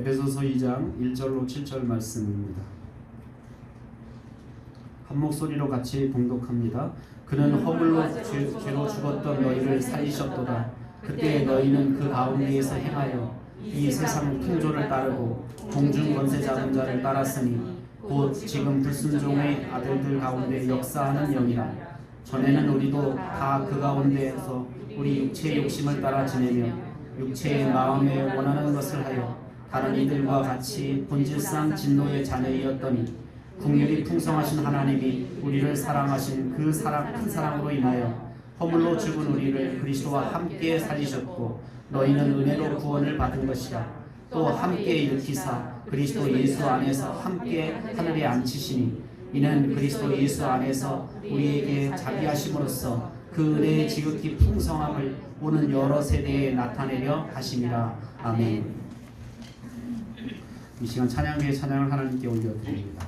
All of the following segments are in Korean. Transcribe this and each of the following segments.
에베소서 2장 1절로 7절 말씀입니다. 한 목소리로 같이 봉독합니다. 그는 허물로 죄로 죽었던 너희를 살리셨도다. 그때 너희는 그 가운데에서 행하여 이 세상 풍조를 따르고 공중 권세 잡은 자를 따랐으니 곧 지금 불순종의 아들들 가운데 역사하는 영이라. 전에는 우리도 다 그 가운데에서 우리 육체의 욕심을 따라 지내며 육체의 마음에 원하는 것을 하여 다른 이들과 같이 본질상 진노의 자녀이었더니 긍휼이 풍성하신 하나님이 우리를 사랑하신 그 큰 사랑으로 인하여 허물로 죽은 우리를 그리스도와 함께 살리셨고 너희는 은혜로 구원을 받은 것이라. 또 함께 일으키사 그리스도 예수 안에서 함께 하늘에 앉히시니 이는 그리스도 예수 안에서 우리에게 자기 하심으로써 그 은혜의 지극히 풍성함을 오는 여러 세대에 나타내려 하심이라. 아멘. 이 시간 찬양의 찬양을 하나님께 올려드립니다.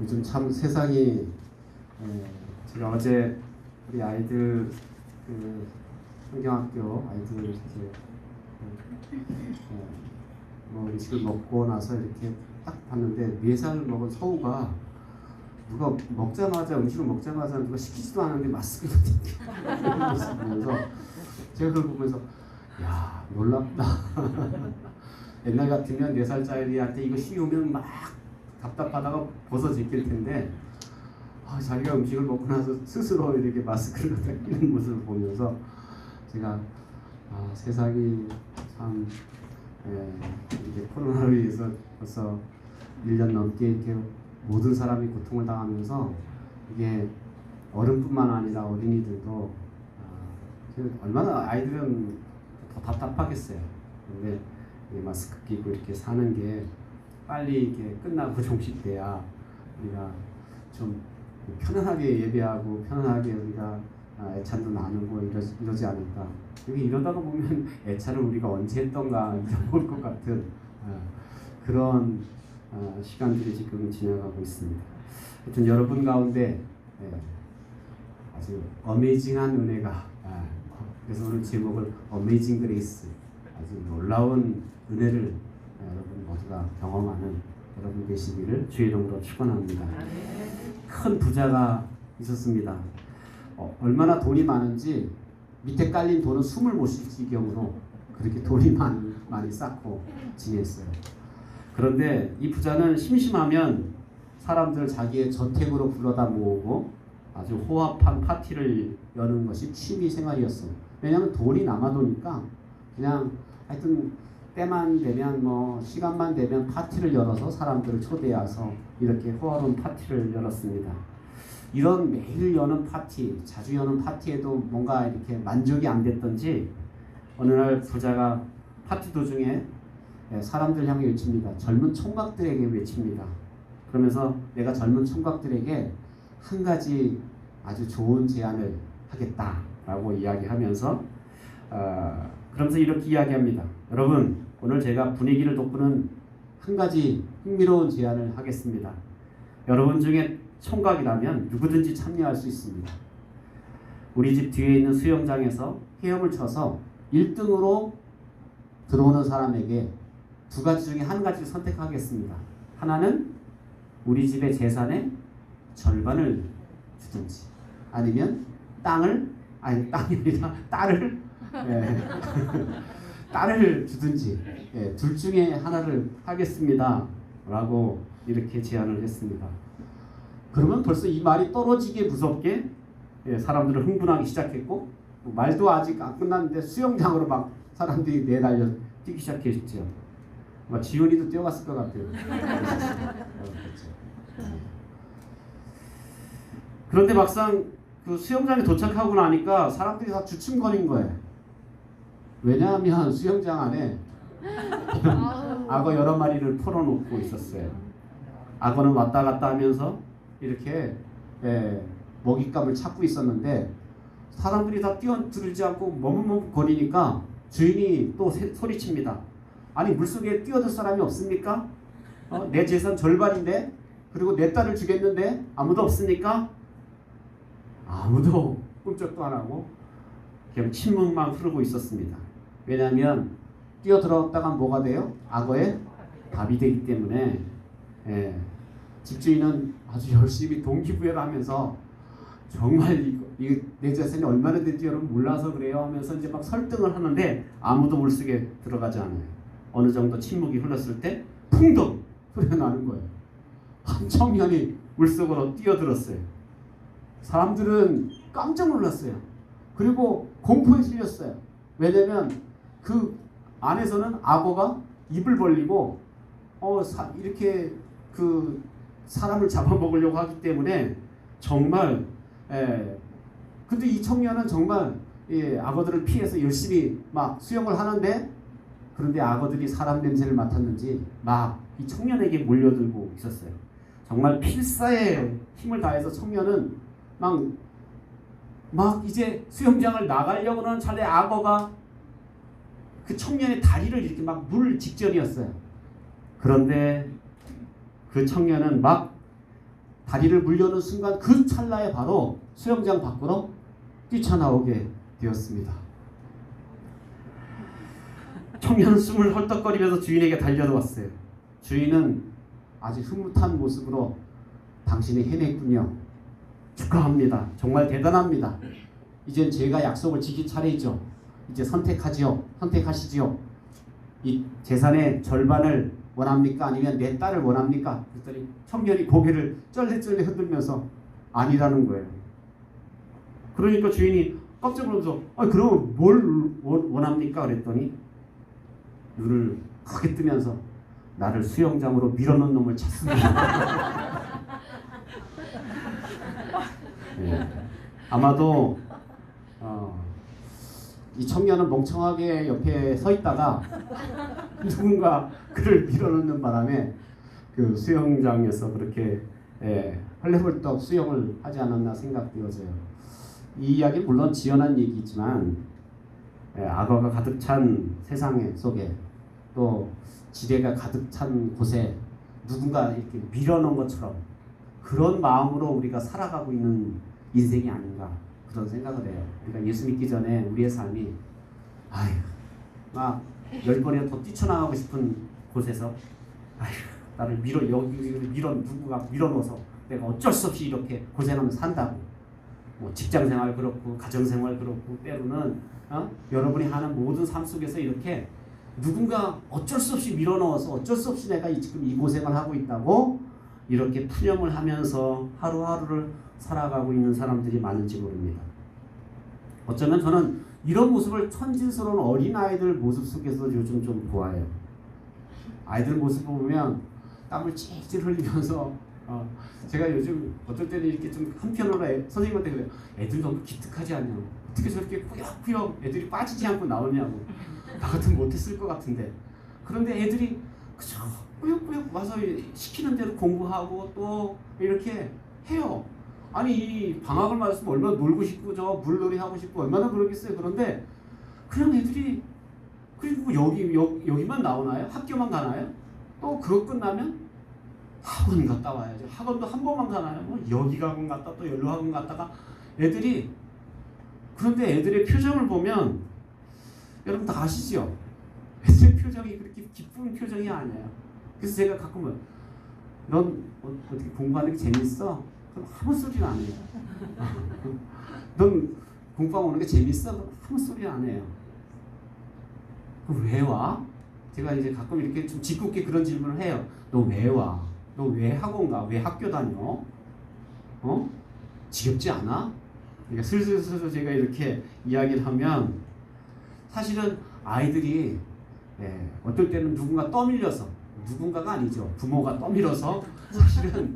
요즘 참 세상이 제가 어제 우리 아이들 성경학교 아이들 이제 뭐 음식을 먹고 나서 이렇게 딱 봤는데 4살 먹은 서우가 누가 먹자마자 음식을 먹자마자 누가 시키지도 않았는데 마스크를 보면서 제가 그걸 보면서 야 놀랍다. 옛날 같으면 4살짜리한테 이거 씌우면 막 답답하다가 벗어 제낄 텐데 자기가 음식을 먹고 나서 스스로 이렇게 마스크를 끼는 모습을 보면서 제가 세상이 참 이제 코로나로 인해서 벌써 1년 넘게 이렇게 모든 사람이 고통을 당하면서 이게 어른뿐만 아니라 어린이들도 얼마나 아이들은 더 답답하겠어요. 근데 마스크 끼고 이렇게 사는 게 빨리 이렇게 끝나고 종식돼야 우리가 좀 편안하게 예배하고 편안하게 우리가 애찬도 나누고 이러지 않을까. 여기 이러다가 보면 애찬을 우리가 언제 했던가 잊어버릴 것 같은 그런 시간들이 지금 지나가고 있습니다. 하여튼 여러분 가운데 아주 어메이징한 은혜가 그래서 오늘 제목을 어메이징 그레이스, 아주 놀라운 은혜를 여러분 모두가 경험하는 여러분 되시기를 주의 이름으로 축원합니다. 큰 부자가 있었습니다. 얼마나 돈이 많은지 밑에 깔린 돈은 숨을 못 쉴 지경으로 그렇게 돈이 많이 쌓고 지냈어요. 그런데 이 부자는 심심하면 사람들 자기의 저택으로 불러다 모으고 아주 호합한 파티를 여는 것이 취미 생활이었어요. 왜냐하면 돈이 남아도니까 그냥 하여튼 때만 되면 시간만 되면 파티를 열어서 사람들을 초대해서 이렇게 호화로운 파티를 열었습니다. 이런 매일 여는 파티, 자주 여는 파티에도 뭔가 이렇게 만족이 안 됐던지 어느 날 부자가 파티 도중에 사람들 향해 외칩니다. 젊은 총각들에게 외칩니다. 그러면서 내가 젊은 총각들에게 한 가지 아주 좋은 제안을 하겠다라고 이야기하면서 그러면서 이렇게 이야기합니다. 여러분, 오늘 제가 분위기를 돋구는 한 가지 흥미로운 제안을 하겠습니다. 여러분 중에 총각이라면 누구든지 참여할 수 있습니다. 우리 집 뒤에 있는 수영장에서 헤엄을 쳐서 1등으로 들어오는 사람에게 두 가지 중에 한 가지를 선택하겠습니다. 하나는 우리 집의 재산의 절반을 주든지, 아니면 딸을 딸을 주든지, 둘 중에 하나를 하겠습니다 라고 이렇게 제안을 했습니다. 그러면 벌써 이 말이 떨어지게 무섭게 사람들은 흥분하기 시작했고, 말도 아직 안 끝났는데 수영장으로 막 사람들이 내달려 뛰기 시작했죠. 지훈이도 뛰어갔을 것 같아요. 그런데 막상 그 수영장에 도착하고 나니까 사람들이 다 주춤거린 거예요. 왜냐하면 수영장 안에 악어 여러 마리를 풀어놓고 있었어요. 악어는 왔다 갔다 하면서 이렇게 먹잇감을 찾고 있었는데 사람들이 다 뛰어들지 않고 머뭇머뭇거리니까 주인이 또 소리칩니다. 아니, 물속에 뛰어들 사람이 없습니까? 내 재산 절반인데, 그리고 내 딸을 주겠는데 아무도 없습니까? 아무도 꿈쩍도 안 하고 그냥 침묵만 흐르고 있었습니다. 왜냐하면 뛰어들었다가 뭐가 돼요? 악어의 밥이 되기 때문에. 집주인은 아주 열심히 동기부여를 하면서 정말 이거 내 재산이 얼마나 될지 여러분 몰라서 그래요 하면서 이제 막 설득을 하는데 아무도 물속에 들어가지 않아요. 어느 정도 침묵이 흘렀을 때 풍덩 소리가 나는 거예요. 한 청년이 물속으로 뛰어들었어요. 사람들은 깜짝 놀랐어요. 그리고 공포에 질렸어요. 왜냐면 그 안에서는 악어가 입을 벌리고 이렇게 그 사람을 잡아먹으려고 하기 때문에 정말 근데 이 청년은 정말 악어들을 피해서 열심히 막 수영을 하는데, 그런데 악어들이 사람 냄새를 맡았는지 막 이 청년에게 몰려들고 있었어요. 정말 필사의 힘을 다해서 청년은 막 이제 수영장을 나가려고 하는 차례 악어가 그 청년의 다리를 이렇게 막 물 직전이었어요. 그런데 그 청년은 막 다리를 물려는 순간 그 찰나에 바로 수영장 밖으로 뛰쳐나오게 되었습니다. 청년은 숨을 헐떡거리면서 주인에게 달려들었어요. 주인은 아주 흐뭇한 모습으로 당신이 해냈군요. 축하합니다. 정말 대단합니다. 이젠 제가 약속을 지킬 차례이죠. 이제 선택하시지요. 이 재산의 절반을 원합니까? 아니면 내 딸을 원합니까? 그랬더니 청년이 고개를 쩔레쩔레 흔들면서 아니라는 거예요. 그러니까 주인이 깜짝 놀라서 그럼 뭘 원합니까? 그랬더니 눈을 크게 뜨면서 나를 수영장으로 밀어넣은 놈을 찾습니다. 아마도 이 청년은 멍청하게 옆에 서 있다가 누군가 그를 밀어넣는 바람에 그 수영장에서 그렇게 헐레벌떡 수영을 하지 않았나 생각되어져요. 이 이야기 물론 지어낸 얘기지만 악어가 가득 찬 세상 속에 또 지뢰가 가득 찬 곳에 누군가 이렇게 밀어넣은 것처럼 그런 마음으로 우리가 살아가고 있는 인생이 아닌가 그런 생각을 해요. 그러니까 예수 믿기 전에 우리의 삶이 막 10번이나 더 뛰쳐나가고 싶은 곳에서 나를 누구가 밀어넣어서 내가 어쩔 수 없이 이렇게 고생하면서 산다고. 뭐 직장생활 그렇고 가정생활 그렇고 때로는 여러분이 하는 모든 삶 속에서 이렇게 누군가 어쩔 수 없이 밀어넣어서 어쩔 수 없이 내가 지금 이 고생을 하고 있다고 이렇게 푸념을 하면서 하루하루를 살아가고 있는 사람들이 많은지 모릅니다. 어쩌면 저는 이런 모습을 천진스러운 어린아이들 모습 속에서 요즘 좀 보아요. 아이들 모습 보면 땀을 찔찔 흘리면서 제가 요즘 어떨 때는 이렇게 좀 한편으로 선생님한테 그래요. 애들 너무 기특하지 않냐. 어떻게 저렇게 꾸역꾸역 애들이 빠지지 않고 나오냐고. 나 같으면 못했을 것 같은데. 그런데 애들이 그저 꾸역꾸역 와서 시키는 대로 공부하고 또 이렇게 해요. 아니 이 방학을 맞았으면 얼마나 놀고 싶고 저 물놀이 하고 싶고 얼마나 그러겠어요. 그런데 그냥 애들이 그리고 여기만 나오나요? 학교만 가나요? 또 그거 끝나면 학원 갔다 와야죠. 학원도 한 번만 가나요? 뭐 여기 학원 갔다 또 여기 학원 갔다가 애들이 그런데 애들의 표정을 보면 여러분 다 아시죠? 애들의 표정이 그렇게 기쁜 표정이 아니에요. 그래서 제가 가끔은 넌 어떻게 공부하는 게 재밌어? 그럼 아무 소리는 안 해요. 넌 공부하고 오는 게 재밌어? 그럼 아무 소리는 안 해요. 그럼 왜 와? 제가 이제 가끔 이렇게 좀 짓궂게 그런 질문을 해요. 너 왜 와? 너 왜 학원 가? 왜 학교 다녀? 지겹지 않아? 그러니까 슬슬 제가 이렇게 이야기를 하면 사실은 아이들이 어떨 때는 누군가 떠밀려서 누군가가 아니죠. 부모가 떠밀어서 사실은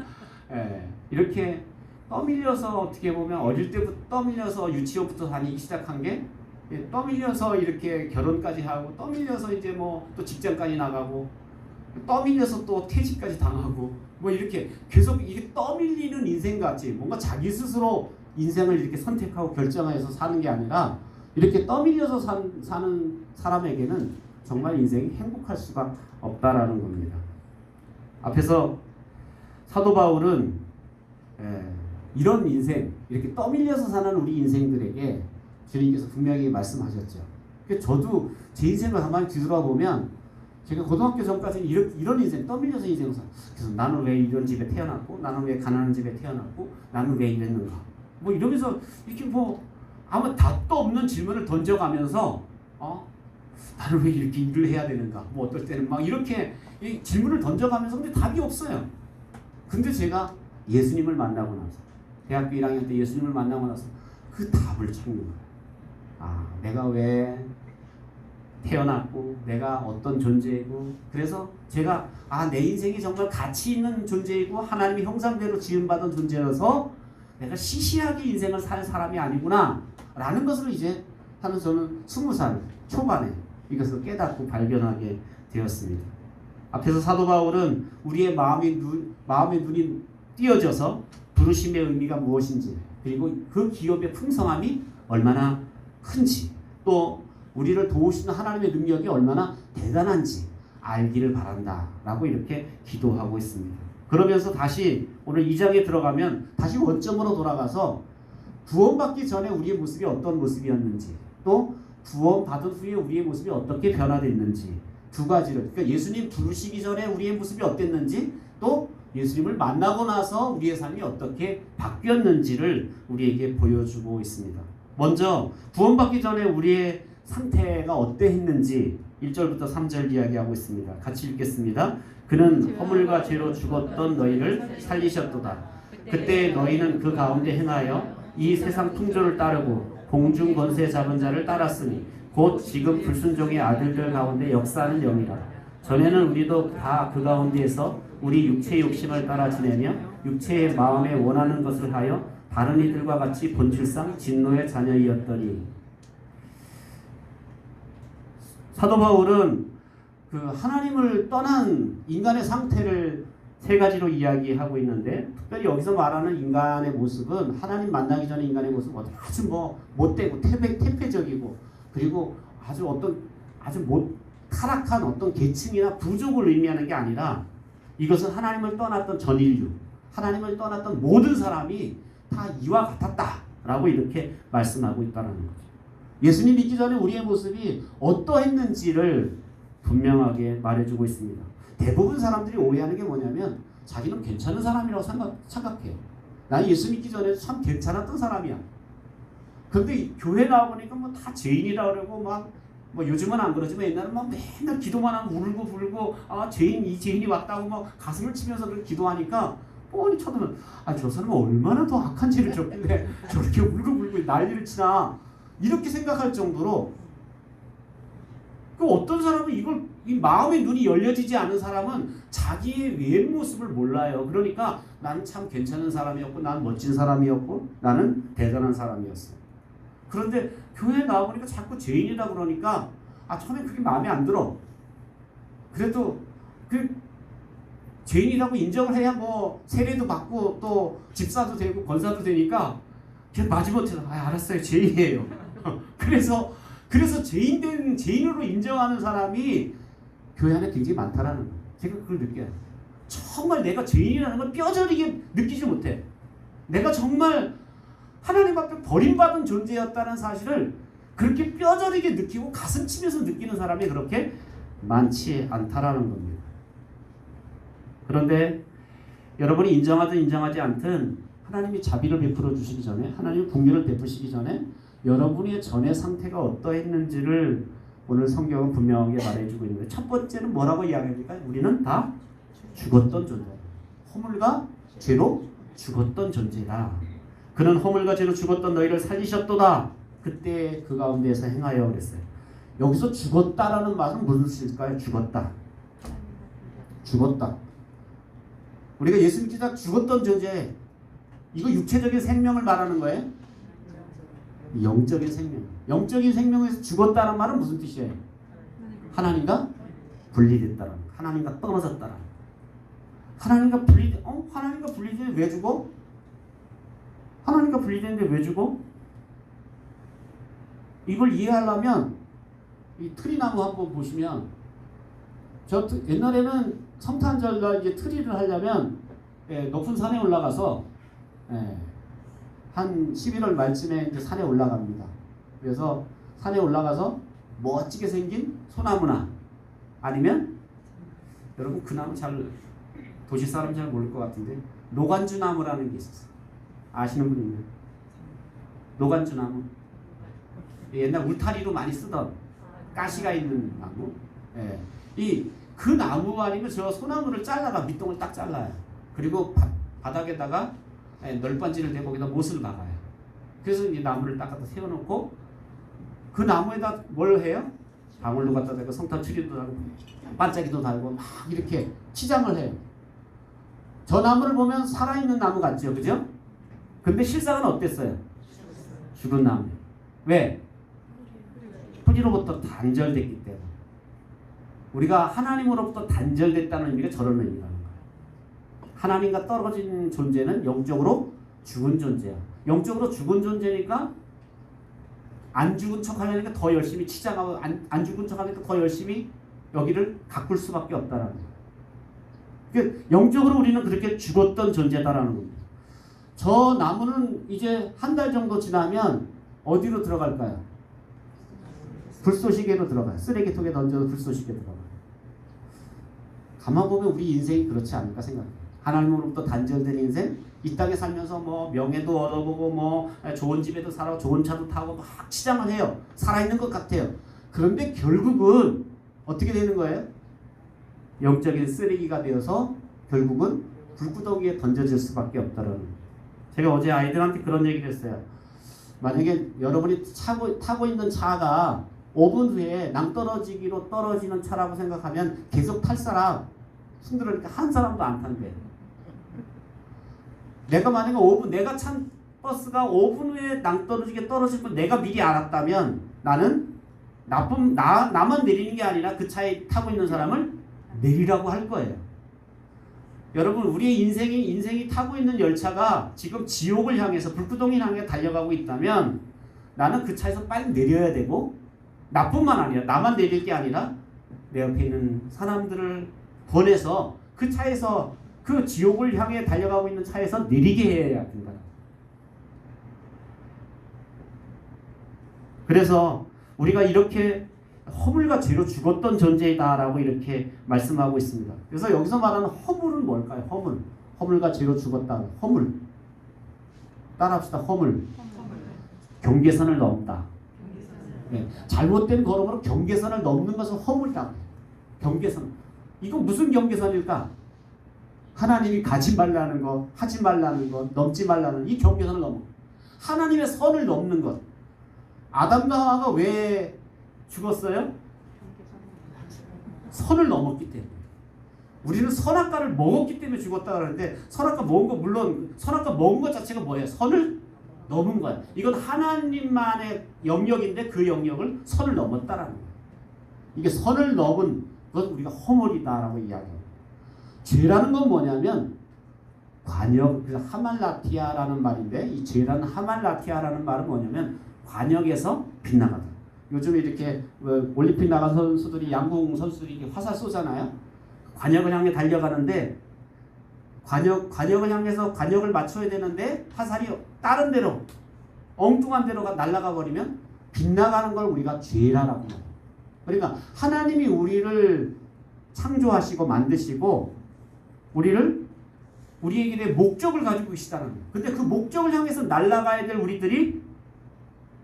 이렇게 떠밀려서 어떻게 보면 어릴 때부터 떠밀려서 유치원부터 다니기 시작한 게 떠밀려서 이렇게 결혼까지 하고 떠밀려서 이제 뭐 또 직장까지 나가고 떠밀려서 또 퇴직까지 당하고 뭐 이렇게 계속 이게 떠밀리는 인생같이 뭔가 자기 스스로 인생을 이렇게 선택하고 결정해서 사는 게 아니라 이렇게 떠밀려서 사는 사람에게는 정말 인생이 행복할 수가 없다라는 겁니다. 앞에서 사도 바울은 이런 인생, 이렇게 떠밀려서 사는 우리 인생들에게 주님께서 분명히 말씀하셨죠. 저도 제 인생을 가만히 뒤돌아보면 제가 고등학교 전까지는 이런 인생, 떠밀려서 인생을 살았어요. 그래서 나는 왜 이런 집에 태어났고, 나는 왜 가난한 집에 태어났고, 나는 왜 이랬는가. 뭐 이러면서 이렇게 뭐 아무 답도 없는 질문을 던져가면서 나는 왜 이렇게 일을 해야 되는가. 뭐 어떨 때는 막 이렇게 이 질문을 던져가면서 근데 답이 없어요. 근데 제가 예수님을 만나고 나서 대학교 1학년 때 예수님을 만나고 나서 그 답을 찾는 거예요. 내가 왜 태어났고 내가 어떤 존재이고 그래서 제가 내 인생이 정말 가치 있는 존재이고 하나님의 형상대로 지음받은 존재라서 내가 시시하게 인생을 살 사람이 아니구나 라는 것을 이제 저는 20살 초반에 이것을 깨닫고 발견하게 되었습니다. 앞에서 사도 바울은 우리의 마음의 눈이 띄어져서 부르심의 의미가 무엇인지 그리고 그 기업의 풍성함이 얼마나 큰지 또 우리를 도우시는 하나님의 능력이 얼마나 대단한지 알기를 바란다 라고 이렇게 기도하고 있습니다. 그러면서 다시 오늘 2장에 들어가면 다시 원점으로 돌아가서 구원받기 전에 우리의 모습이 어떤 모습이었는지 또 구원받은 후에 우리의 모습이 어떻게 변화됐는지 두 가지를 그러니까 예수님 부르시기 전에 우리의 모습이 어땠는지 또 예수님을 만나고 나서 우리의 삶이 어떻게 바뀌었는지를 우리에게 보여주고 있습니다. 먼저 구원받기 전에 우리의 상태가 어떠했는지 1절부터 3절 이야기하고 있습니다. 같이 읽겠습니다. 그는 허물과 죄로 죽었던 너희를 살리셨도다. 그때 너희는 그 가운데 행하여 이 세상 풍조를 따르고 공중 권세 잡은 자를 따랐으니 곧 지금 불순종의 아들들 가운데 역사하는 영이라. 전에는 우리도 다 그 가운데에서 우리 육체의 욕심을 따라 지내며 육체의 마음에 원하는 것을 하여 다른 이들과 같이 본질상 진노의 자녀이었더니 사도 바울은 그 하나님을 떠난 인간의 상태를 세 가지로 이야기하고 있는데, 특별히 여기서 말하는 인간의 모습은 하나님 만나기 전에 인간의 모습은 아주 못되고 태폐적이고, 그리고 아주 타락한 어떤 계층이나 부족을 의미하는 게 아니라, 이것은 하나님을 떠났던 전 인류, 하나님을 떠났던 모든 사람이 다 이와 같았다라고 이렇게 말씀하고 있다는 거죠. 예수님 믿기 전에 우리의 모습이 어떠했는지를 분명하게 말해주고 있습니다. 대부분 사람들이 오해하는 게 뭐냐면 자기는 괜찮은 사람이라고 생각해요. 난 예수 믿기 전에 참 괜찮았던 사람이야. 근데 교회 나와보니까 뭐 다 죄인이라 그러고 뭐 요즘은 안 그러지만 옛날엔 막 맨날 기도만 하고 울고 불고 이 죄인이 왔다고 막 가슴을 치면서 그렇게 기도하니까 뻔히 쳐다보면 저 사람은 얼마나 더 악한 죄를 졌길래 저렇게 울고 불고 난리를 치나 이렇게 생각할 정도로, 그 어떤 사람은 이 마음의 눈이 열려지지 않은 사람은 자기의 외 모습을 몰라요. 그러니까 나는 참 괜찮은 사람이었고, 나는 멋진 사람이었고, 나는 대단한 사람이었어. 그런데 교회에 나와보니까 자꾸 죄인이다 그러니까 처음에 그게 마음에 안 들어. 그래도 그 죄인이라고 인정을 해야 뭐 세례도 받고 또 집사도 되고 권사도 되니까 그냥 마지못해서 알았어요, 죄인이에요. 그래서 죄인으로 인정하는 사람이 교회 안에 굉장히 많다라는 거예요. 제가 그걸 느껴요. 정말 내가 죄인이라는 걸 뼈저리게 느끼지 못해. 내가 정말 하나님 앞에 버림받은 존재였다는 사실을 그렇게 뼈저리게 느끼고 가슴 치면서 느끼는 사람이 그렇게 많지 않다라는 겁니다. 그런데 여러분이 인정하든 인정하지 않든 하나님이 자비를 베풀어 주시기 전에, 하나님이 긍휼을 베푸시기 전에 여러분의 전의 상태가 어떠했는지를 오늘 성경은 분명하게 말해주고 있는데, 첫 번째는 뭐라고 이야기합니까? 우리는 다 죽었던 존재다. 허물과 죄로 죽었던 존재다. 그는 허물과 죄로 죽었던 너희를 살리셨도다. 그때 그 가운데에서 행하여 그랬어요. 여기서 죽었다라는 말은 무슨 뜻일까요? 죽었다. 우리가 예수 믿기 전 죽었던 존재, 이거 육체적인 생명을 말하는 거예요? 영적인 생명. 영적인 생명에서 죽었다는 말은 무슨 뜻이에요? 하나님과 분리됐다는, 하나님과 떨어졌다는. 하나님과 분리되는데 왜 죽어? 하나님과 분리되는데 왜 죽어? 이걸 이해하려면 이 트리나무 한번 보시면, 옛날에는 성탄절날 이제 트리를 하려면 높은 산에 올라가서 한 11월 말쯤에 이제 산에 올라갑니다. 그래서 산에 올라가서 멋지게 생긴 소나무나, 아니면 여러분 그 나무 도시 사람 잘 모를 것 같은데 노간주 나무라는 게 있었어요. 아시는 분 있나요? 노간주 나무. 옛날 울타리로 많이 쓰던 가시가 있는 나무. 그 나무 아니면 저 소나무를 잘라가 밑동을 딱 잘라요. 그리고 바닥에다가 널빤지를 대고 거기다 못을 박아요. 그래서 이 나무를 딱 갖다 세워놓고 그 나무에다 뭘 해요? 방울도 갖다 대고 성탄 추리도 달고 반짝이도 달고 막 이렇게 치장을 해요. 저 나무를 보면 살아있는 나무 같죠, 그죠? 근데 실상은 어땠어요? 죽은 나무. 왜? 뿌리로부터 단절됐기 때문에. 우리가 하나님으로부터 단절됐다는 의미가 저런 의미라는 거예요. 하나님과 떨어진 존재는 영적으로 죽은 존재야. 영적으로 죽은 존재니까 안 죽은 척 하려니까 더 열심히 치장하고, 안 죽은 척 하니까 더 열심히 여기를 가꿀 수밖에 없다라는 거예요. 그러니까 영적으로 우리는 그렇게 죽었던 존재다라는 겁니다. 저 나무는 이제 한 달 정도 지나면 어디로 들어갈까요? 불쏘시개로 들어가요. 쓰레기통에 던져도 불쏘시개 들어가요. 가만 보면 우리 인생이 그렇지 않을까 생각해요. 하나님으로부터 단절된 인생, 이 땅에 살면서 뭐 명예도 얻어보고 뭐 좋은 집에도 살아, 좋은 차도 타고 막 치장을 해요. 살아있는 것 같아요. 그런데 결국은 어떻게 되는 거예요? 영적인 쓰레기가 되어서 결국은 불구덩이에 던져질 수밖에 없다는 거예요. 제가 어제 아이들한테 그런 얘기를 했어요. 만약에 여러분이 타고 있는 차가 5분 후에 낭떠러지기로 떨어지는 차라고 생각하면 계속 탈 사람 힘들으니까 한 사람도 안 탄대. 내가 만약에 내가 찬 버스가 5분 후에 낭떠러지게 떨어질 걸 내가 미리 알았다면 나는 나만 내리는 게 아니라 그 차에 타고 있는 사람을 내리라고 할 거예요. 여러분, 우리의 인생이 타고 있는 열차가 지금 지옥을 향해서 불구덩이를 향해 달려가고 있다면 나는 그 차에서 빨리 내려야 되고, 나뿐만 아니라 나만 내릴 게 아니라 내 옆에 있는 사람들을 보내서 그 차에서 그 지옥을 향해 달려가고 있는 차에서 내리게 해야 된다. 그래서 우리가 이렇게 허물과 죄로 죽었던 존재이다라고 이렇게 말씀하고 있습니다. 그래서 여기서 말하는 허물은 뭘까요? 허물과 죄로 죽었다. 허물. 따라합시다. 허물. 경계선을 넘다. 네. 잘못된 걸음으로 경계선을 넘는 것은 허물이다. 경계선. 이건 무슨 경계선일까? 하나님이 가지 말라는 것, 하지 말라는 것, 넘지 말라는 이 경계선을 넘어. 하나님의 선을 넘는 것. 아담과 하와가 왜 죽었어요? 선을 넘었기 때문에. 우리는 선악과를 먹었기 때문에 죽었다 그러는데, 선악과 먹은 거, 물론 선악과 먹은 것 자체가 뭐예요? 선을 넘은 거야. 이건 하나님만의 영역인데 그 영역을 선을 넘었다라는 거야. 이게 선을 넘은 것, 우리가 허물이다라고 이야기해요. 죄라는 건 뭐냐면 관역, 그래서 하말라티아라는 말인데, 이 죄라는 하말라티아라는 말은 뭐냐면 관역에서 빗나가다. 요즘에 이렇게 올림픽 나간 선수들이, 양궁 선수들이 이렇게 화살 쏘잖아요. 관역을 향해 달려가는데 관역을 향해서 관역을 맞춰야 되는데 화살이 다른 데로, 엉뚱한 데로 날아가 버리면 빗나가는 걸 우리가 죄라라고 해요. 그러니까 하나님이 우리를 창조하시고 만드시고 우리에게 대해 목적을 가지고 계시다는 거예요. 근데 그 목적을 향해서 날아가야 될 우리들이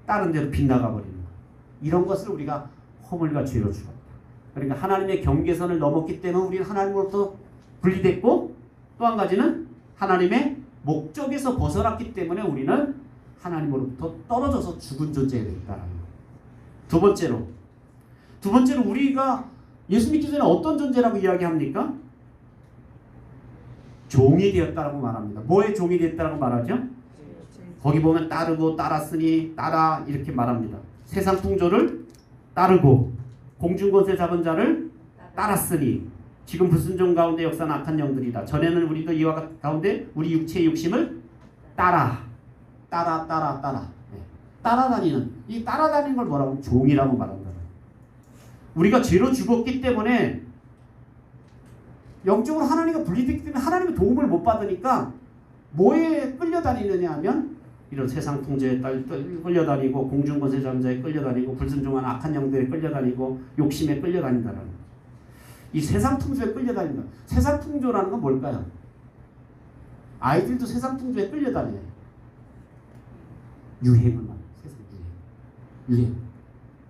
다른 데로 빗나가 버리는 거예요. 이런 것을 우리가 허물과 죄로 죽었다. 그러니까 하나님의 경계선을 넘었기 때문에 우리는 하나님으로부터 분리됐고, 또 한 가지는 하나님의 목적에서 벗어났기 때문에 우리는 하나님으로부터 떨어져서 죽은 존재가 됐다는 거예요. 두 번째로 우리가 예수 믿기 전에 어떤 존재라고 이야기합니까? 종이 되었다라고 말합니다. 뭐의 종이 되었다라고 말하죠? 거기 보면 따르고 따랐으니 따라 이렇게 말합니다. 세상 풍조를 따르고 공중권세 잡은 자를 따랐으니 지금 불순종 가운데 역사는 악한 영들이다. 전에는 우리도 이와 가운데 우리 육체의 욕심을 따라. 네. 따라다니는, 이 따라다니는 걸 뭐라고? 종이라고 말한다. 우리가 죄로 죽었기 때문에 영적으로 하나님과 분리됐기 때문에 하나님의 도움을 못 받으니까 뭐에 끌려다니느냐 하면 이런 세상 통제에 끌려다니고 공중권세 잡은 자에 끌려다니고 불순종한 악한 영들에 끌려다니고 욕심에 끌려다닌다는 거예요. 이 세상 풍조에 끌려다닌다. 세상 풍조라는 건 뭘까요? 아이들도 세상 풍조에 끌려다녀요. 유행을 말해요. 세상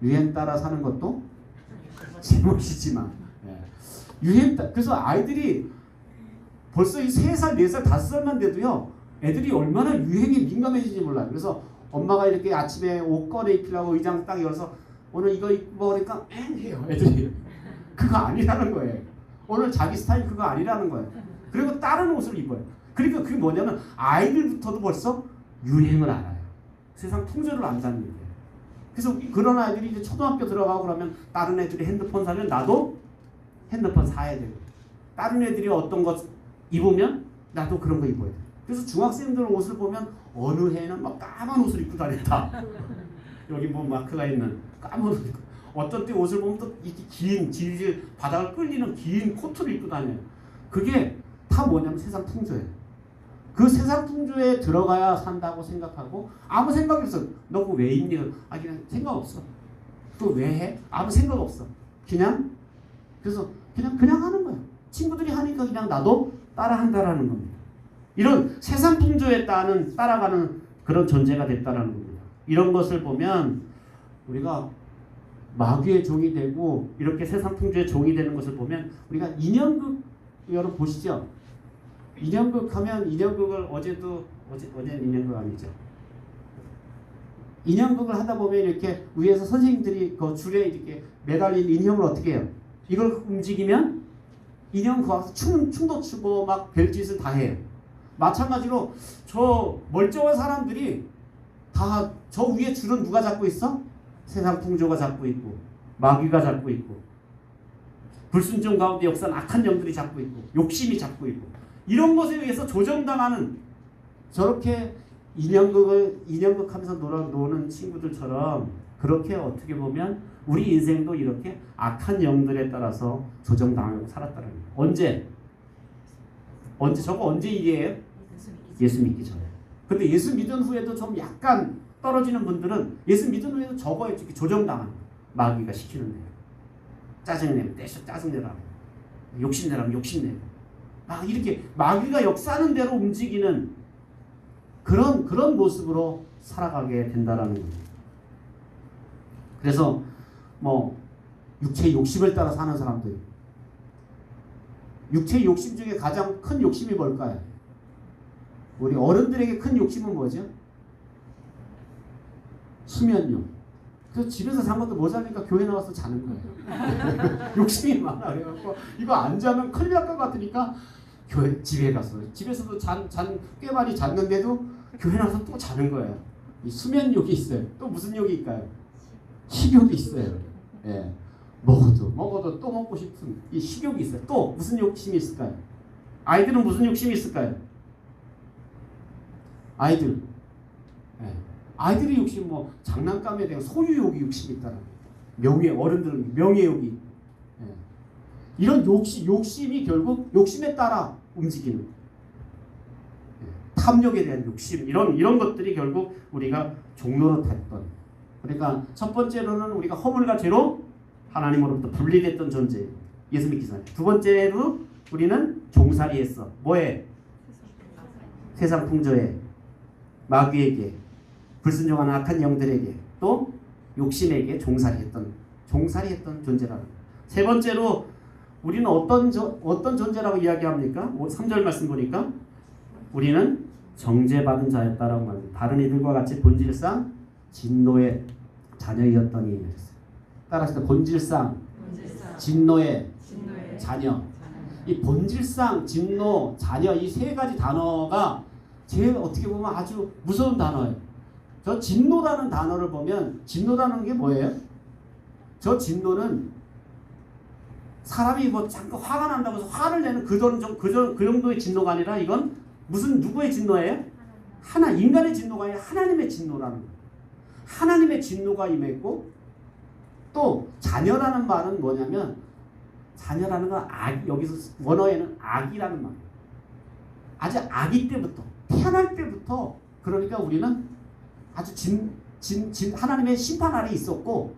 유행 따라 사는 것도 제멋이지만, 그래서 아이들이 벌써 이 3살, 4살, 5살만 돼도요, 애들이 얼마나 유행에 민감해지는지 몰라요. 그래서 엄마가 이렇게 아침에 옷 꺼내 입히라고 의장 딱 열어서 오늘 이거 입고 오니까 해요. 애들이. 그거 아니라는 거예요. 오늘 자기 스타일 그거 아니라는 거예요. 그리고 다른 옷을 입어요. 그러니까 그게 뭐냐면 아이들부터도 벌써 유행을 알아요. 세상 풍조를 안다는 거예요. 그래서 그런 아이들이 이제 초등학교 들어가고 그러면 다른 애들이 핸드폰 사면 나도 핸드폰 사야 되고, 다른 애들이 어떤 것 입으면 나도 그런 거 입어야 돼. 그래서 중학생들 옷을 보면 어느 해는 막 까만 옷을 입고 다녔다. 여기 뭐 마크가 있는 까만 옷 입고, 어떤 때 옷을 보면 또 이렇게 긴 질질 바닥을 끌리는 긴 코트를 입고 다녀요. 그게 다 뭐냐면 세상 풍조예요. 그 세상 풍조에 들어가야 산다고 생각하고 아무 생각이 없어. 너 그거 왜 입니? 그냥 생각 없어. 또 왜 해? 아무 생각 없어. 그래서 그냥 하는 거야. 친구들이 하니까 그냥 나도 따라한다라는 겁니다. 이런 세상 풍조에 따라가는 그런 존재가 됐다라는 겁니다. 이런 것을 보면 우리가 마귀의 종이 되고 이렇게 세상 풍조의 종이 되는 것을 보면, 우리가 인형극 여러분 보시죠? 인형극 하면 인형극을 어제는 인형극 아니죠. 인형극을 하다 보면 이렇게 위에서 선생님들이 그 줄에 이렇게 매달린 인형을 어떻게 해요? 이걸 움직이면 인형 그 앞에서 춤도 추고 막 별짓을 다 해요. 마찬가지로 저 멀쩡한 사람들이 다 저 위에 줄은 누가 잡고 있어? 세상 풍조가 잡고 있고 마귀가 잡고 있고 불순종 가운데 역사는 악한 영들이 잡고 있고 욕심이 잡고 있고 이런 것에 의해서 조정당하는 저렇게 인형극하면서 노는 친구들처럼 그렇게 어떻게 보면 우리 인생도 이렇게 악한 영들에 따라서 조정당하고 살았다는 거예요. 언제 저거 언제 일이에요? 예수 믿기 전에. 근데 예수 믿은 후에도 좀 약간 떨어지는 분들은 예수 믿은 후에도 저거에 이렇게 조정당하는 거예요. 마귀가 시키는 대로. 짜증내면 떼셔 짜증내라고. 욕심내라면 욕심내고. 막 이렇게 마귀가 역사하는 대로 움직이는 그런 모습으로 살아가게 된다라는 거예요. 그래서 뭐 육체 욕심을 따라 사는 사람들, 육체 욕심 중에 가장 큰 욕심이 뭘까요? 우리 어른들에게 큰 욕심은 뭐죠? 수면욕. 그래서 집에서 잔 것도 모자니까 교회 나와서 자는 거예요. 욕심이 많아. 그래갖고 이거 안 자면 큰일 날 것 같으니까 집에 가서 집에서도 꽤 많이 잤는데도 교회 나와서 또 자는 거예요. 이 수면욕이 있어요. 또 무슨 욕이 있까요? 식욕이 있어요. 예. 먹어도 또 먹고 싶은 이 식욕이 있어요. 또 무슨 욕심이 있을까요? 아이들은 무슨 욕심이 있을까요? 아이들의 욕심 뭐 장난감에 대한 소유욕이 욕심이 있다는 어른들은 명예욕이 이런 욕심이 결국 욕심에 따라 움직이는 탐욕에 대한 욕심 이런 것들이 결국 우리가 종로로 탔던 그러니까 첫 번째로는 우리가 허물과 죄로 하나님으로부터 분리됐던 존재 예수 믿기 전에 두 번째로 우리는 종살이했어 뭐에? 세상 풍조에 마귀에게 불순종하는 악한 영들에게 또 욕심에게 종살이했던 존재라는 거예요. 세 번째로 우리는 어떤 존재라고 이야기합니까? 3절 말씀 보니까 우리는 정죄받은 자였다라고 말합니다. 다른 이들과 같이 본질상 진노의 자녀이었더니 따라서 본질상 진노의 자녀 이 본질상 진노 자녀 이 세 가지 단어가 제일 어떻게 보면 아주 무서운 단어예요. 저 진노라는 단어를 보면 진노라는 게 뭐예요? 저 진노는 사람이 뭐 잠깐 화가 난다고 해서 화를 내는 그 정도의 진노가 아니라 이건 누구의 진노예요? 인간의 진노가 아니라 하나님의 진노라는 거예요. 하나님의 진노가 임했고 또 자녀라는 말은 뭐냐면 자녀라는 건 여기서 원어에는 악이라는 말이에요. 아주 아기 때부터 태어날 때부터 그러니까 우리는 아주 하나님의 심판 아래 있었고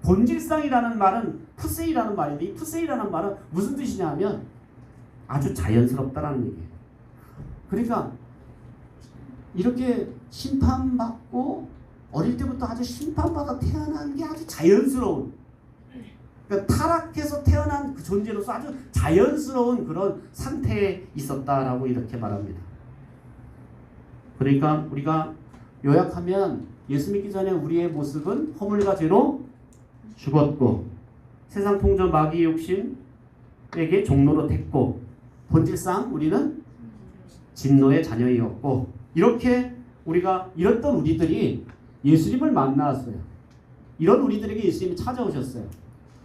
본질상이라는 말은 푸세이라는 말인데 이 푸세이라는 말은 무슨 뜻이냐면 아주 자연스럽다라는 얘기예요. 그러니까 이렇게 심판받고 어릴 때부터 아주 심판받아 태어난 게 아주 자연스러운 그러니까 타락해서 태어난 그 존재로서 아주 자연스러운 그런 상태에 있었다라고 이렇게 말합니다. 그러니까 우리가 요약하면 예수 믿기 전에 우리의 모습은 허물과 죄로 죽었고 세상 풍조 마귀의 욕심에게 종로로 됐고 본질상 우리는 진노의 자녀이었고 이렇게 우리가 이랬던 우리들이 예수님을 만났어요. 이런 우리들에게 예수님이 찾아오셨어요.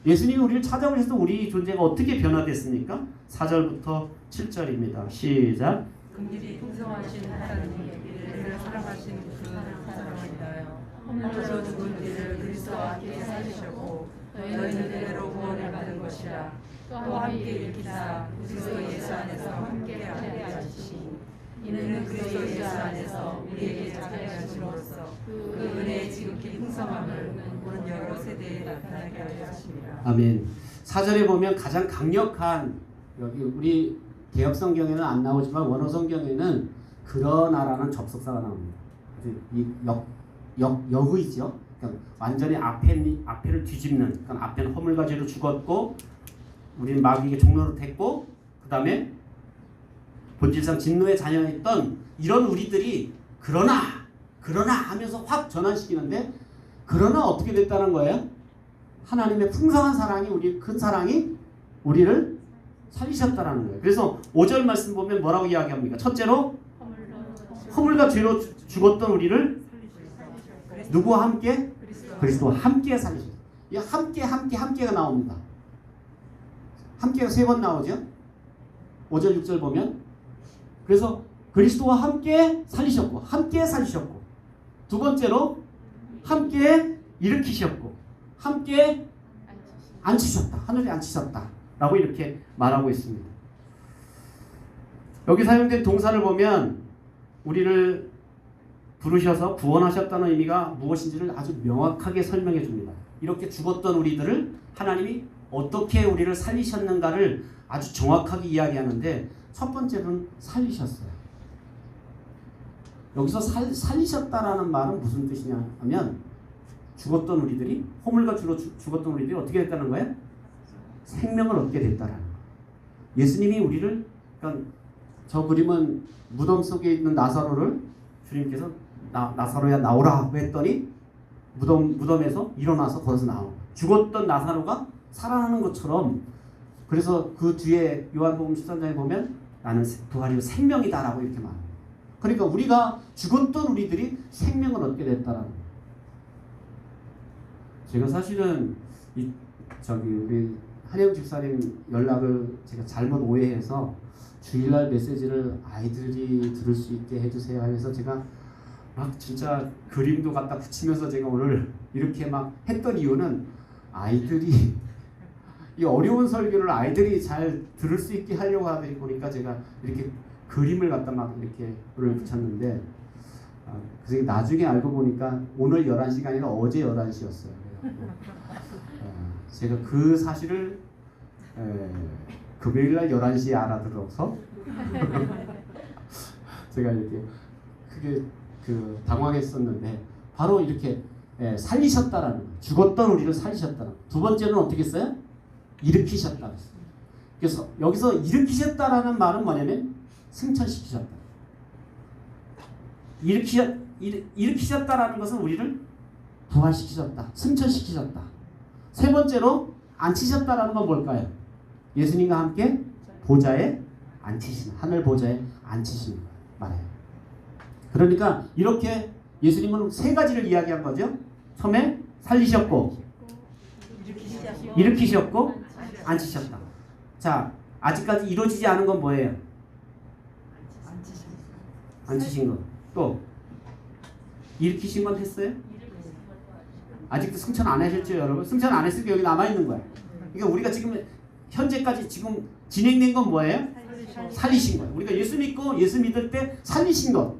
예수님이 우리를 찾아오셔서 우리 존재가 어떻게 변화됐습니까? 4절부터 7절입니다. 시작. 긍휼이 풍성하신 하나님이 우리를 사랑하신 그 사랑을 인하여 홀로 죽은 우리를 그리스도와 함께 살리셨고 너희는 때로 구원을 받은 것이라 또 함께 일으키사 그리스도 예수 안에서 함께 하시니 이는 그리스도 예수 안에서 우리에게 자비하심으로써 그 은혜의 지극히 풍성함을 온 여러 세대에 나타나게 하려 하심이라. 아멘. 4절에 보면 가장 강력한 여기 우리 개역 성경에는 안 나오지만 원어 성경에는 그러나라는 접속사가 나옵니다. 이 역의죠. 그러니까 완전히 앞에를 뒤집는. 그러니까 앞에는 허물과 죄로 죽었고 우리는 마귀에게 종로로 됐고 그 다음에 본질상 진노의 자녀였던 이런 우리들이 그러나 하면서 확 전환시키는데 그러나 어떻게 됐다는 거예요? 하나님의 풍성한 사랑이 큰 사랑이 우리를 살리셨다라는 거예요. 그래서 5절 말씀 보면 뭐라고 이야기합니까? 첫째로 허물과 죄로 죽었던 우리를 누구와 함께? 그리스도와 함께 살리셨다. 이 함께가 나옵니다. 함께가 3번 나오죠. 5절 6절 보면 그래서 그리스도와 함께 살리셨고 함께 살리셨고 두 번째로 함께 일으키셨고 함께 앉히셨다. 하늘에 앉히셨다 라고 이렇게 말하고 있습니다. 여기 사용된 동사를 보면 우리를 부르셔서 구원하셨다는 의미가 무엇인지를 아주 명확하게 설명해 줍니다. 이렇게 죽었던 우리들을 하나님이 어떻게 우리를 살리셨는가를 아주 정확하게 이야기하는데 첫 번째는 살리셨어요. 여기서 살리셨다라는 말은 무슨 뜻이냐 하면 죽었던 우리들이 허물과 주로 죽었던 우리들이 어떻게 됐다는 거예요? 생명을 얻게 됐다라는 거예요. 예수님이 우리를 그러니까 저 그림은 무덤 속에 있는 나사로를 주님께서 나사로야 나오라 했더니 무덤에서 일어나서 걸어서 나오고 죽었던 나사로가 살아나는 것처럼 그래서 그 뒤에 요한복음 13장에 보면 나는 부활이요 생명이다라고 이렇게 말합니다. 그러니까 우리가 죽었던 우리들이 생명을 얻게 됐다라는 거예요. 제가 사실은 우리 한영 집사님 연락을 제가 잘못 오해해서 주일날 메시지를 아이들이 들을 수 있게 해주세요 하면서 제가 막 진짜 그림도 갖다 붙이면서 제가 오늘 이렇게 막 했던 이유는 아이들이 이 어려운 설교를 아이들이 잘 들을 수 있게 하려고 하다 보니까 제가 이렇게 그림을 갖다 막 이렇게 오늘 붙였는데 그래서 나중에 알고 보니까 오늘 11시가 아니라 어제 11시였어요. 제가 그 사실을 금요일날 11시에 알아들어서 제가 이렇게 크게 당황했었는데 바로 이렇게 살리셨다라는 거예요. 죽었던 우리를 살리셨다는 거예요. 두 번째는 어떻게 했어요? 일으키셨다. 그래서 여기서 일으키셨다라는 말은 뭐냐면 승천시키셨다. 일으키셨다라는 것은 우리를 부활시키셨다. 승천시키셨다. 세 번째로 앉히셨다라는 건 뭘까요? 예수님과 함께 보좌에 앉히시는 하늘 보좌에 앉히시는 말이에요. 그러니까 이렇게 예수님은 세 가지를 이야기한 거죠. 처음에 살리셨고 일으키셨고 앉히셨다. 자, 아직까지 이루어지지 않은 건 뭐예요? 앉히신 것. 또 일으키신 건 했어요? 아직도 승천 안 하셨죠, 여러분? 승천 안 했으니까 여기 남아 있는 거야. 그러니까 우리가 지금 현재까지 지금 진행된 건 뭐예요? 살리신 거예요. 우리가 예수 믿고 예수 믿을 때 살리신 것.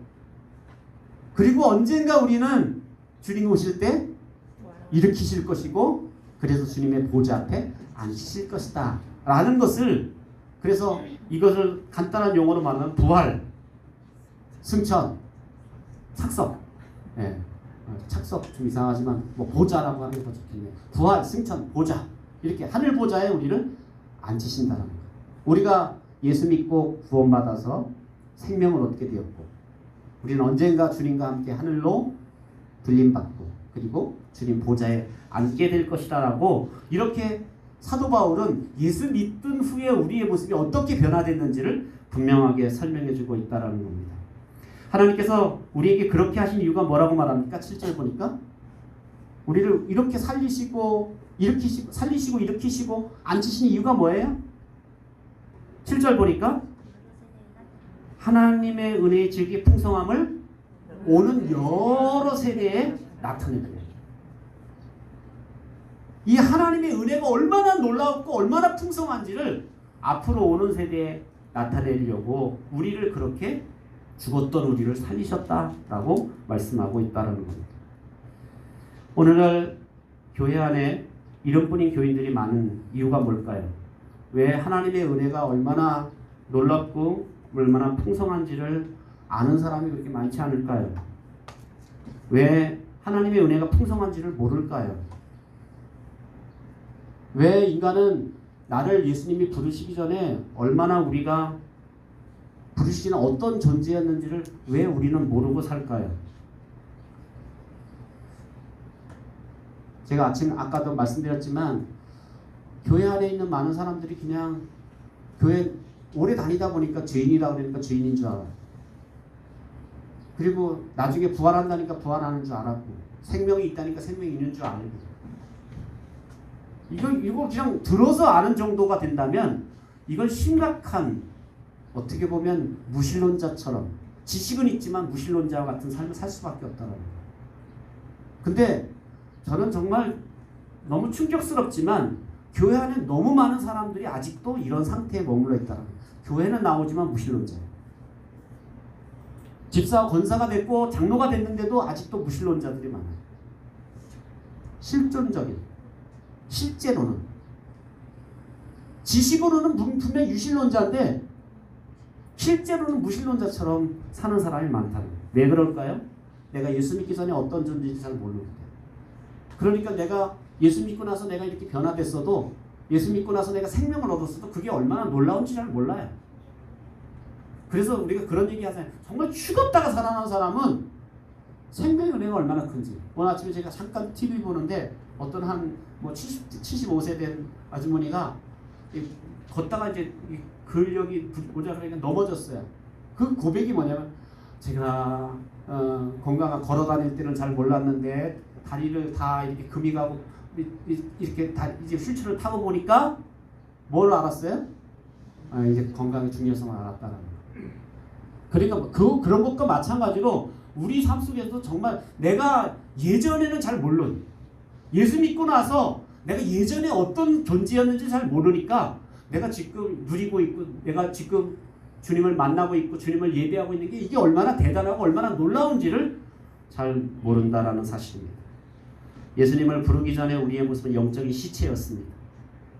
그리고 언젠가 우리는 주님 오실 때 일으키실 것이고 그래서 주님의 보좌 앞에 앉히실 것이다 라는 것을 그래서 이것을 간단한 용어로 말하면 부활, 승천, 착석. 예. 착석 좀 이상하지만 뭐 보좌라고 하는 게 더 좋겠네요. 부활, 승천, 보좌 이렇게 하늘 보좌에 우리를 앉히신다는 거예요. 우리가 예수 믿고 구원받아서 생명을 얻게 되었고 우리는 언젠가 주님과 함께 하늘로 불림받고 그리고 주님 보좌에 앉게 될 것이다 라고 이렇게 사도 바울은 예수 믿은 후에 우리의 모습이 어떻게 변화됐는지를 분명하게 설명해 주고 있다는 겁니다. 하나님께서 우리에게 그렇게 하신 이유가 뭐라고 말합니까? 7절 보니까 우리를 이렇게 살리시고 일으키시고 앉히신 이유가 뭐예요? 7절 보니까 하나님의 은혜의 질기 풍성함을 오는 여러 세대에 나타내는 이 하나님의 은혜가 얼마나 놀라웠고 얼마나 풍성한지를 앞으로 오는 세대에 나타내려고 우리를 그렇게 죽었던 우리를 살리셨다라고 말씀하고 있다는 겁니다. 오늘날 교회 안에 이름뿐인 교인들이 많은 이유가 뭘까요? 왜 하나님의 은혜가 얼마나 놀랍고 얼마나 풍성한지를 아는 사람이 그렇게 많지 않을까요? 왜 하나님의 은혜가 풍성한지를 모를까요? 왜 인간은 나를 예수님이 부르시기 전에 얼마나 우리가 부르시기는 어떤 존재였는지를 왜 우리는 모르고 살까요? 제가 아까도 말씀드렸지만 교회 안에 있는 많은 사람들이 그냥 교회 오래 다니다 보니까 죄인이라고 그러니까 죄인인 줄 알아요. 그리고 나중에 부활한다니까 부활하는 줄 알았고 생명이 있다니까 생명이 있는 줄 알고. 이거 그냥 들어서 아는 정도가 된다면 이건 심각한, 어떻게 보면 무신론자처럼, 지식은 있지만 무신론자와 같은 삶을 살 수밖에 없다는 거예요. 근데 저는 정말 너무 충격스럽지만 교회 안에 너무 많은 사람들이 아직도 이런 상태에 머물러 있다는 거예요. 교회는 나오지만 무신론자예요. 집사와 권사가 됐고 장로가 됐는데도 아직도 무신론자들이 많아요. 실존적인, 실제로는, 지식으로는 분명히 유신론자인데 실제로는 무신론자처럼 사는 사람이 많다는 거예요. 왜 그럴까요? 내가 예수 믿기 전에 어떤 존재인지 잘 모르기 때문에. 그러니까 내가 예수 믿고 나서 내가 이렇게 변화됐어도, 예수 믿고 나서 내가 생명을 얻었어도 그게 얼마나 놀라운지 잘 몰라요. 그래서 우리가 그런 얘기 하잖아요. 정말 죽었다가 살아난 사람은 생명의 은혜가 얼마나 큰지. 오늘 아침에 제가 잠깐 TV 보는데 어떤 한 75세 된 아주머니가 걷다가 이제 근력이 모자라니까 넘어졌어요. 그 고백이 뭐냐면, 제가 건강한 걸어 다닐 때는 잘 몰랐는데 다리를 다 이렇게 금이 가고 이렇게 다 이제 휠체어를 타고 보니까 뭘 알았어요? 이제 건강의 중요성을 알았다는 거예요. 그러니까 그런 것과 마찬가지로 우리 삶 속에서 정말 내가 예전에는 잘 몰랐, 예수 믿고 나서 내가 예전에 어떤 존재였는지 잘 모르니까 내가 지금 누리고 있고 내가 지금 주님을 만나고 있고 주님을 예배하고 있는 게 이게 얼마나 대단하고 얼마나 놀라운지를 잘 모른다라는 사실입니다. 예수님을 부르기 전에 우리의 모습은 영적인 시체였습니다.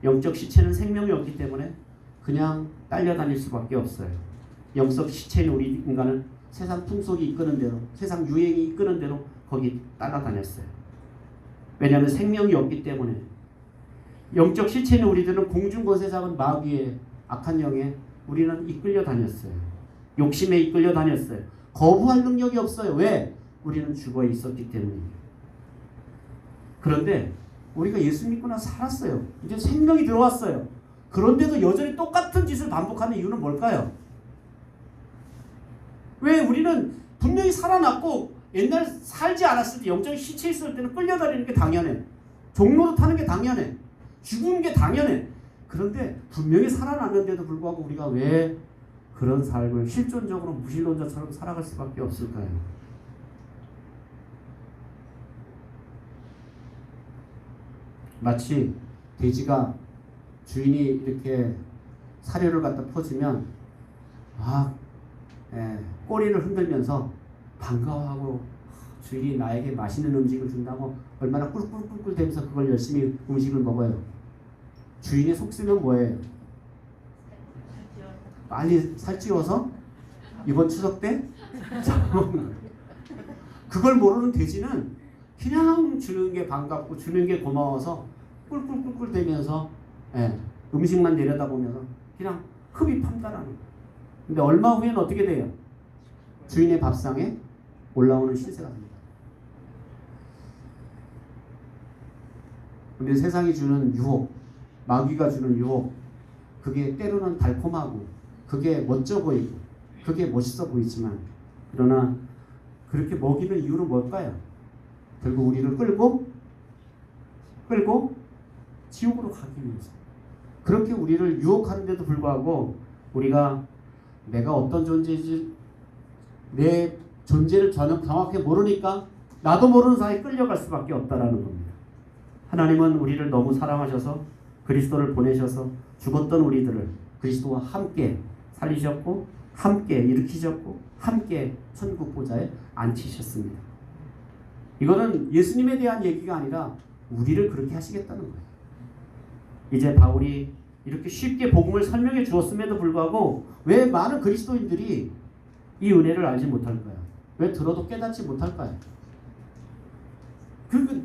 영적 시체는 생명이 없기 때문에 그냥 딸려다닐 수밖에 없어요. 영적 시체인 우리 인간은 세상 풍속이 이끄는 대로, 세상 유행이 이끄는 대로 거기 따라다녔어요. 왜냐하면 생명이 없기 때문에. 영적 시체인 우리들은 공중권세 잡은 마귀의 악한 영에 우리는 이끌려 다녔어요. 욕심에 이끌려 다녔어요. 거부할 능력이 없어요. 왜? 우리는 죽어 있었기 때문입니다. 그런데 우리가 예수 믿고 나서 살았어요. 이제 생명이 들어왔어요. 그런데도 여전히 똑같은 짓을 반복하는 이유는 뭘까요? 왜? 우리는 분명히 살아났고 옛날 살지 않았을 때, 영적인 시체 있을 때는 끌려다니는 게 당연해. 종로로 타는 게 당연해. 죽은 게 당연해. 그런데 분명히 살아났는데도 불구하고 우리가 왜 그런 삶을 실존적으로 무신론자처럼 살아갈 수밖에 없을까요? 마치 돼지가 주인이 이렇게 사료를 갖다 퍼주면 꼬리를 흔들면서 반가워하고 주인이 나에게 맛있는 음식을 준다고 얼마나 꿀꿀꿀꿀 대면서 그걸 열심히 음식을 먹어요. 주인의 속셈은 뭐예요? 빨리 살찌워서 이번 추석 때 잡아먹는 거예요. 그걸 모르는 돼지는 그냥 주는 게 반갑고 주는 게 고마워서 꿀꿀꿀꿀 대면서 음식만 내려다보면서 그냥 흡입한다라는 거예요. 근데 얼마 후에는 어떻게 돼요? 주인의 밥상에 올라오는 신세가 됩니다. 근데 세상이 주는 유혹, 마귀가 주는 유혹, 그게 때로는 달콤하고 그게 멋져 보이고 그게 멋있어 보이지만, 그러나 그렇게 먹이는 이유는 뭘까요? 결국 우리를 끌고 지옥으로 가기 위해서. 그렇게 우리를 유혹하는데도 불구하고 우리가 내가 어떤 존재인지, 내 존재를 전혀 정확히 모르니까 나도 모르는 사이에 끌려갈 수밖에 없다라는 겁니다. 하나님은 우리를 너무 사랑하셔서 그리스도를 보내셔서 죽었던 우리들을 그리스도와 함께 살리셨고 함께 일으키셨고 함께 천국 보좌에 앉히셨습니다. 이거는 예수님에 대한 얘기가 아니라 우리를 그렇게 하시겠다는 거예요. 이제 바울이 이렇게 쉽게 복음을 설명해 주었음에도 불구하고 왜 많은 그리스도인들이 이 은혜를 알지 못할까요? 왜 들어도 깨닫지 못할까요?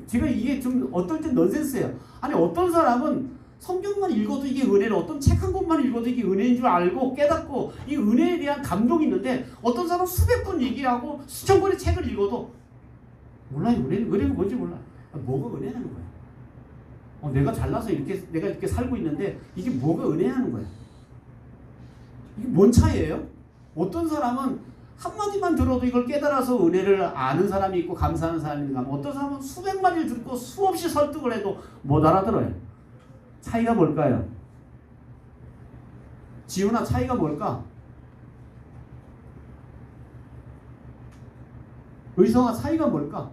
제가 이게 좀 어떨 땐 넌센스예요. 아니 어떤 사람은 성경만 읽어도 이게 은혜를, 어떤 책 한 권만 읽어도 이게 은혜인 줄 알고 깨닫고 이 은혜에 대한 감동이 있는데, 어떤 사람은 수백 번 얘기하고 수천 권의 책을 읽어도 몰라요. 은혜가 뭔지 몰라. 뭐가 은혜라는 거야? 내가 잘나서 내가 이렇게 살고 있는데 이게 뭐가 은혜라는 거야? 이게 뭔 차이예요? 어떤 사람은 한마디만 들어도 이걸 깨달아서 은혜를 아는 사람이 있고 감사하는 사람이 있는가 하면 어떤 사람은 수백 마디를 듣고 수없이 설득을 해도 못 알아들어요. 차이가 뭘까요? 지훈아, 차이가 뭘까? 의성아, 차이가 뭘까?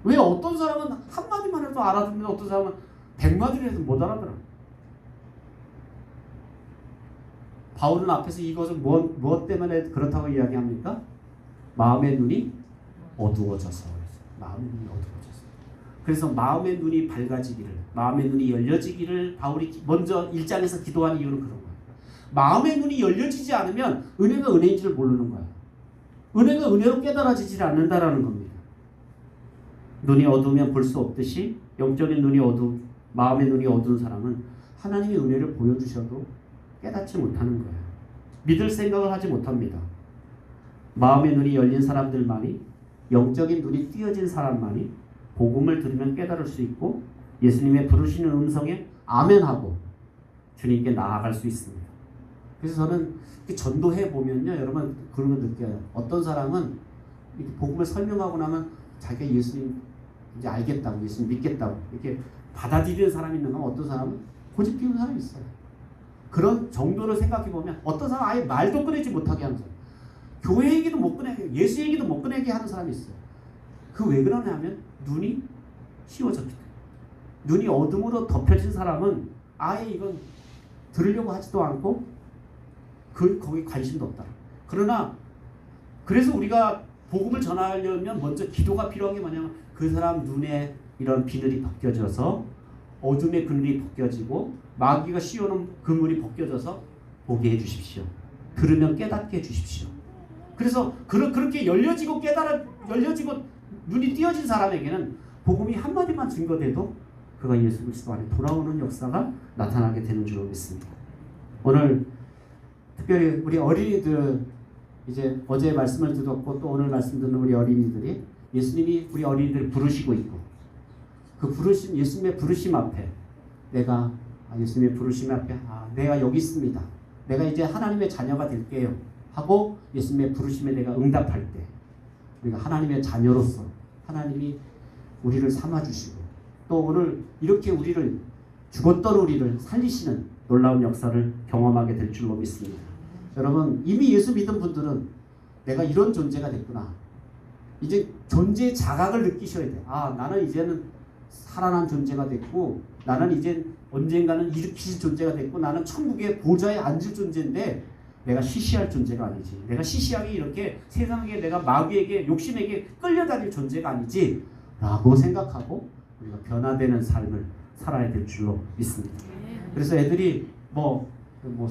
왜 어떤 사람은 한마디만 해도 알아듣는데 어떤 사람은 100마디를 해도 못 알아들어? 바울은 앞에서 이것을 무엇 때문에 그렇다고 이야기합니까? 마음의 눈이 어두워져서. 마음의 눈이 어두워져서. 그래서 마음의 눈이 밝아지기를, 마음의 눈이 열려지기를 바울이 먼저 1장에서 기도한 이유는 그런 거예요. 마음의 눈이 열려지지 않으면 은혜가 은혜인지를 모르는 거예요. 은혜가 은혜로 깨달아지지 않는다라는 겁니다. 눈이 어두우면 볼 수 없듯이 영적인 눈이 마음의 눈이 어두운 사람은 하나님의 은혜를 보여주셔도 깨닫지 못하는 거예요. 믿을 생각을 하지 못합니다. 마음의 눈이 열린 사람들만이, 영적인 눈이 띄어진 사람만이 복음을 들으면 깨달을 수 있고 예수님의 부르시는 음성에 아멘하고 주님께 나아갈 수 있습니다. 그래서 저는 전도해 보면요, 여러분 그런 거 느껴요. 어떤 사람은 이렇게 복음을 설명하고 나면 자기가 예수님 이제 알겠다고, 예수님 믿겠다고 이렇게 받아들이는 사람이 있는가 하면 어떤 사람은 고집 피우는 사람이 있어요. 그런 정도를 생각해 보면 어떤 사람은 아예 말도 꺼내지 못하게 하는 사람, 교회 얘기도 못 꺼내게, 예수 얘기도 못 꺼내게 하는 사람이 있어요. 그 왜 그러냐면 눈이 씌워졌기 때문에. 눈이 어둠으로 덮여진 사람은 아예 이건 들으려고 하지도 않고 거기 관심도 없다. 그러나 그래서 우리가 복음을 전하려면 먼저 기도가 필요한 게 뭐냐면 그 사람 눈에 이런 비늘이 벗겨져서 어둠의 그늘이 벗겨지고 마귀가 씌워놓은 그물이 벗겨져서 보게 해주십시오. 들으면 깨닫게 해주십시오. 그래서 그렇게 열려지고 눈이 띄어진 사람에게는 복음이 한마디만 증거돼도 그가 예수 그리스도 안에 돌아오는 역사가 나타나게 되는 줄로 믿습니다. 오늘 특별히 우리 어린이들, 이제 어제 말씀을 듣고 또 오늘 말씀 듣는 우리 어린이들이 예수님이 우리 어린이들을 부르시고 있고 그 부르심, 예수님의 부르심 앞에 내가 예수님의 부르심 앞에 내가 여기 있습니다. 내가 이제 하나님의 자녀가 될게요 하고 예수님의 부르심에 내가 응답할 때 우리가 하나님의 자녀로서 하나님이 우리를 삼아주시고 또 오늘 이렇게 우리를 죽었던 우리를 살리시는 놀라운 역사를 경험하게 될 줄로 믿습니다. 여러분 이미 예수 믿은 분들은 내가 이런 존재가 됐구나. 이제 존재의 자각을 느끼셔야 돼. 나는 이제는 살아난 존재가 됐고 나는 이제 언젠가는 일으키실 존재가 됐고 나는 천국의 보좌에 앉을 존재인데 내가 시시할 존재가 아니지. 내가 시시하게 이렇게 세상에 내가 마귀에게 욕심에게 끌려다닐 존재가 아니지 라고 생각하고 우리가 변화되는 삶을 살아야 될 줄로 믿습니다. 그래서 애들이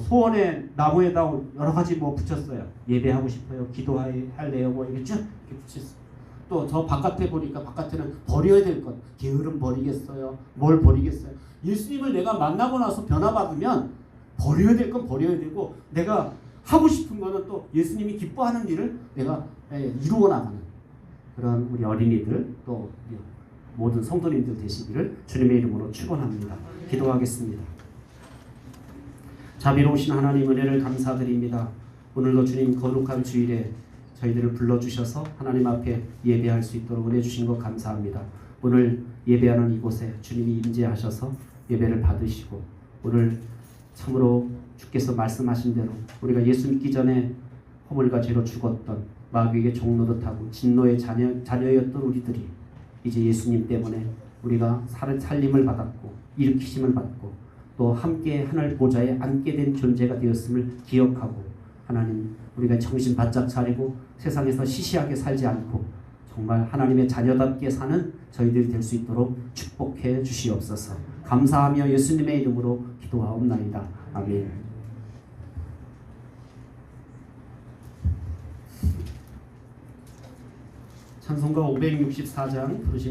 소원에 나무에다 여러 가지 붙였어요. 예배하고 싶어요. 기도할래요. 이렇게 쭉 이렇게 붙였어요. 또 저 바깥에 보니까 바깥에는 버려야 될 것. 게으름 버리겠어요. 뭘 버리겠어요. 예수님을 내가 만나고 나서 변화받으면 버려야 될 건 버려야 되고 내가 하고 싶은 거는 또 예수님이 기뻐하는 일을 내가 이루어 나가는 그런 우리 어린이들 또 모든 성도님들 되시기를 주님의 이름으로 축원합니다. 기도하겠습니다. 자비로우신 하나님 은혜를 감사드립니다. 오늘도 주님 거룩한 주일에 저희들을 불러주셔서 하나님 앞에 예배할 수 있도록 은혜 주신 것 감사합니다. 오늘 예배하는 이곳에 주님이 임재하셔서 예배를 받으시고 오늘 참으로 주께서 말씀하신 대로 우리가 예수 믿기 전에 허물과 죄로 죽었던 마귀에게 종노릇하고 진노의 자녀였던 우리들이 이제 예수님 때문에 우리가 살림을 받았고 일으키심을 받고 또 함께 하늘 보좌에 앉게 된 존재가 되었음을 기억하고 하나님 우리가 정신 바짝 차리고 세상에서 시시하게 살지 않고 정말 하나님의 자녀답게 사는 저희들이 될 수 있도록 축복해 주시옵소서. 감사하며 예수님의 이름으로 기도하옵나이다. 아멘. 찬송가 564장 부르시